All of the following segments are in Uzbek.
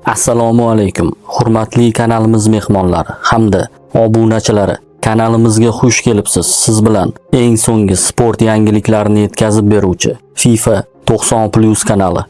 Assalomu alaykum. Hurmatli kanalimiz mehmonlari hamda obunachilari. Kanalimizga xush kelibsiz. Siz bilan eng so'nggi sport yangiliklarini yetkazib beruvchi FIFA 90+ kanali.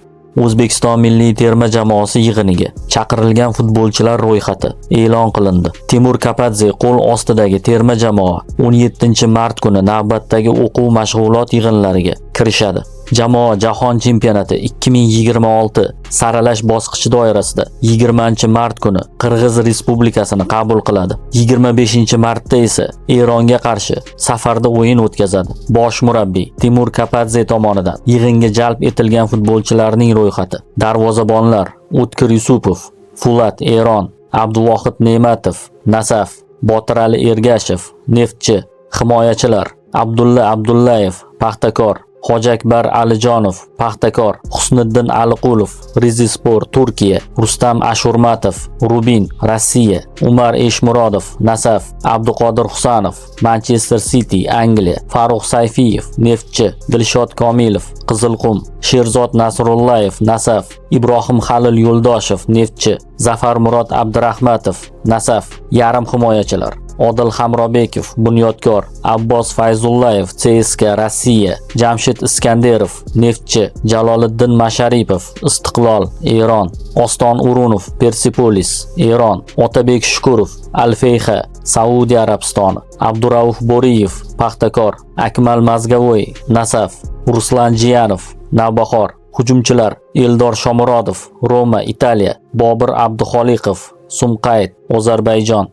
O'zbekiston milliy terma jamoasi yig'iniga chaqirilgan futbolchilar ro'yxati e'lon qilindi. Timur Kapadze qo'l ostidagi terma jamoa 17-mart kuni navbatdagi o'quv mashg'ulot yig'inlariga kirishadi. Jamoa Jahon chempionati 2026 saralash bosqichi doirasida 20-mart kuni Qirg'iz Respublikasini qabul qiladi. 25-martda esa Eronga qarshi safarda o'yin o'tkazadi. Bosh murabbiy Timur Kapadze tomonidan yig'inga jalb etilgan futbolchilarning ro'yxati: darvozabonlar O'tkir Yusupov, Fulat Eron, Abduvohid Ne'matov, Nasaf, Botirali Ergashev, Neftchi. Himoyachilar: Abdulla Abdullayev, Paxtakor, Hojiakbar Alijonov, Paxtakor, Husniddin Aliqulov, Rizespor, Turkiya, Rustam Ashurmatov, Rubin, Rossiya, Umar Eshmurodov, Nasaf, Abduqodir Husanov, Manchester City, Angliya, Farruh Sayfiyev, Neftchi, Dilshod Komilov, Qizilqum, Sherzod Nasrullayev, Nasaf, Ibrohim Halil Yo'ldoshev, Neftchi, Zafar Murod Abdurahmatov, Nasaf. Yarim himoyachilar: Odil Hamrobekov, Bunyodkor, Abbos Fayzullayev, CSKA, Rossiya, Jamshid Iskanderov, Neftchi, Jaloliddin Masharipov, Istiqlol, Eron, Oston Urunov, Persepolis, Eron, Otabek Shukurov, Al-Feyha, Saudiya Arabistoni, Abdurauf Boriyev, Paxtakor, Akmal Mazgavoy, Nasaf, Ruslan Jiyanov, Navbahor. Hujumchilar: Eldor Shomurodov, Roma, Italiya, Bobir Abduxoliqov, Sumqayt, Ozarbayjon,